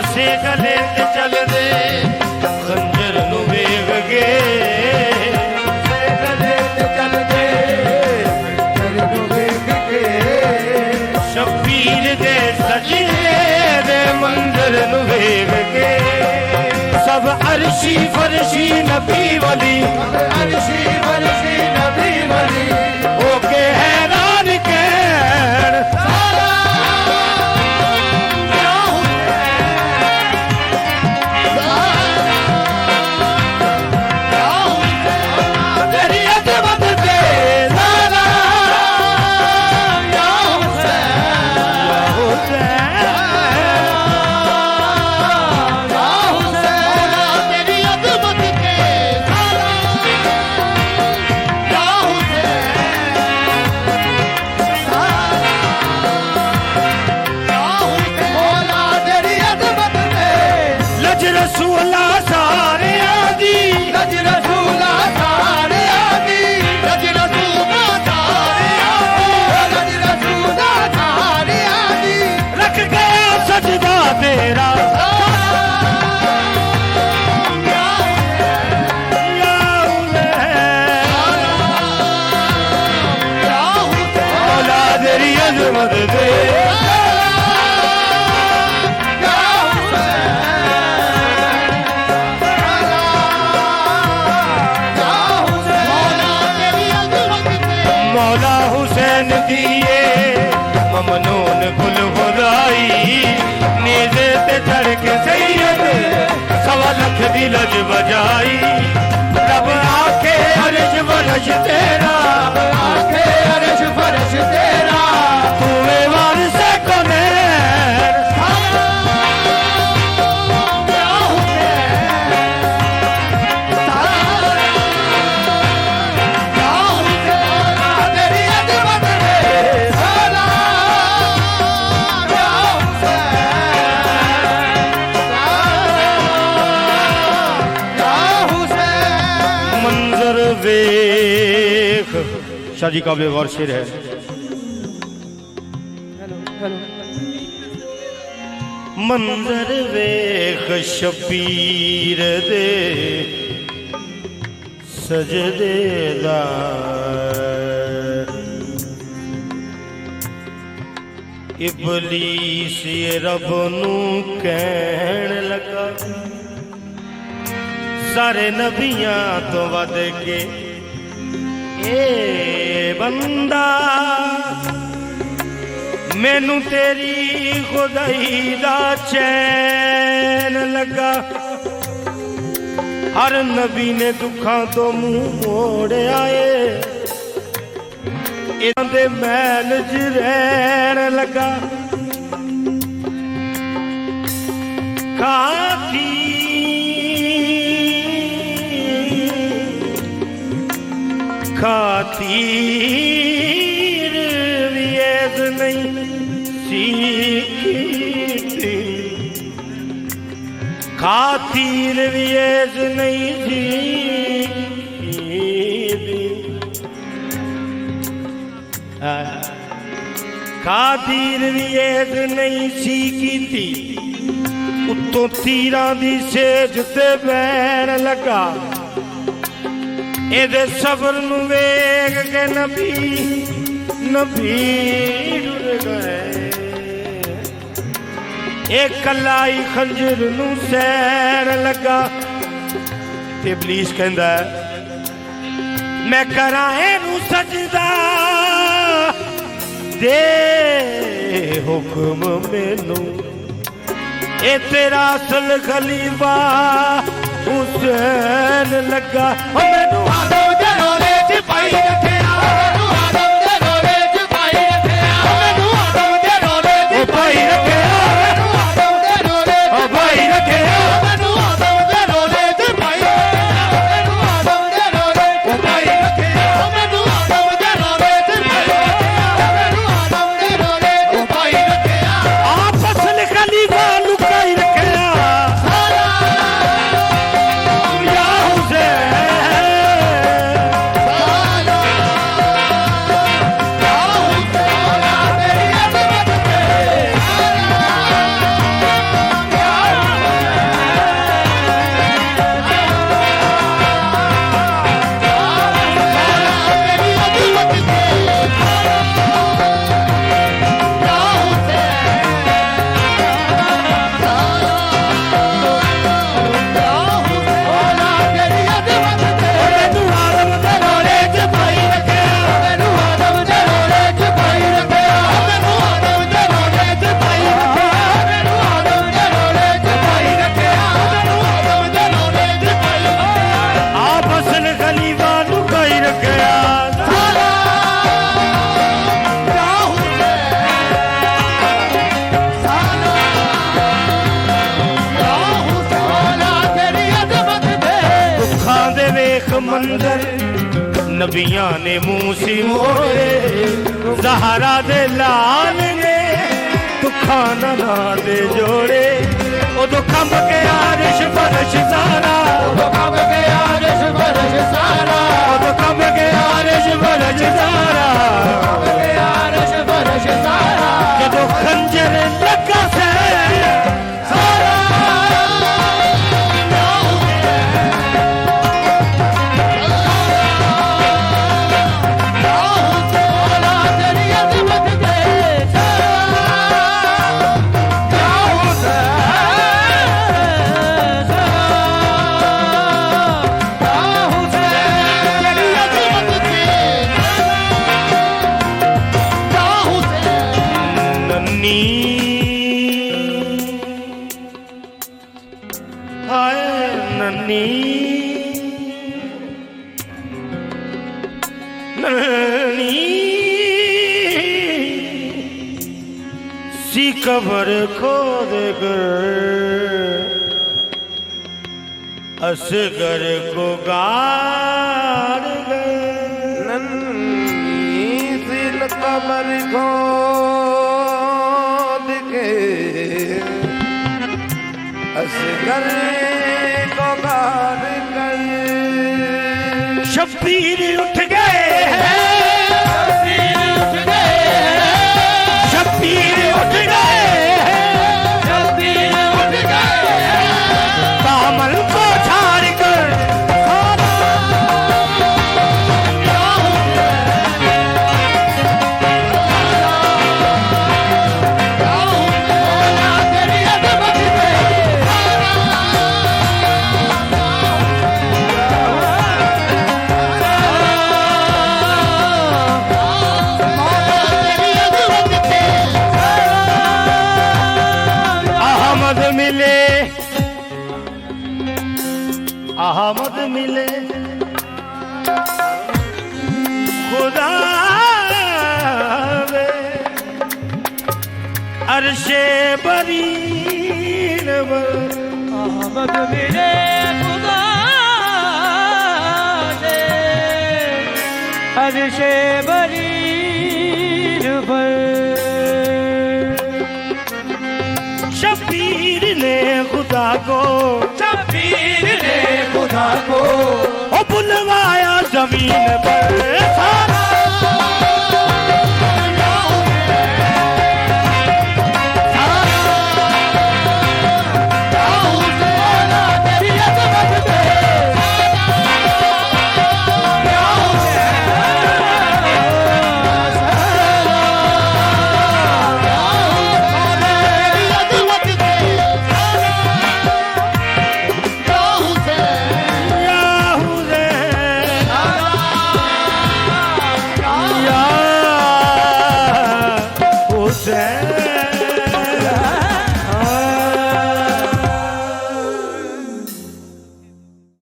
पासे गले ते चल दे खंजर नू वेख के गले ते चल दे खंजर नू वेख के शबीर दे सजदे दे मंजर नू वेख के सब अर्शी फरशी नबी वली अर्शी फरशी नबी वली ओके हैरान कहन मौला हुसैन दिए ममनून गुल खुदाई नीजे ते चढ़ के सैयद सवा लख दी लज बजाई रब आके अर्श फरश तेरा आके अर्श फरश तेरा तू वारिस कौनैन वेख शाह जी काबिल गौर शेर है। मंजर वेख शबीर दे सजदे दा इबलीस ये रब नू कहन लगा सारे नबियां तो वध के ए बंदा मैनू तेरी खुदाई दा चैन लगा हर नबी ने दुखा तो मुंह मोड़िया इहदे मैल च रहन लगा खातीर भी ऐस नहीं सीखी खातीर भी ऐस नहीं सीखी खातीर भी ऐस नहीं सीखी थी उत्तों तीरां दी सेज ते बैन लगा एदे सबर नू वेख के नबी डर गए एक कलाई खंजर नू सैर लगा इबलीस कहंदा मैं करा इनू सजदा दे हुक्म मैनू ए तेरा असल खलीफा हुसैन लगा मैनू आदम दे रोले च पाई रखिया मैनू आदम दे रोले च पाई रखिया मैनू आदम दे रोले च पाई रखिया मैनू आदम दे रोले च पाई रखिया मैनू आदम दे रोले च पाई रखिया मैनू आदम दे रोले च पाई रखिया मैनू आदम दे रोले च पाई रखिया मैनू आदम दे रोले च पाई रखिया आप असल खलीफा लुकाई रखिया कलंदर नबियां ने मूसी मोरे ज़हरा दे लाल ने दुखा ना दे जोड़े ओ दुखम के आरिश फरश सारा ओ दुखम के आरिश फरश सारा ओ दुखम के आरिश फरश सारा के आरिश फरश सारा जदों खंजर लगा से सारा सी कबर खोद कर असगर को गाड़ गए सी कबर खोद के असगर को गाड़ गए शब्बीर उठ गए दामन को छाड़ कर अहमद मिले खुदा वे अरशे बरीन वर अहमद मिले खुदा दे अरशे बरीन पर शबीर ने खुदा को शबीर ने खुदा को बुलवाया जमीन पर सारा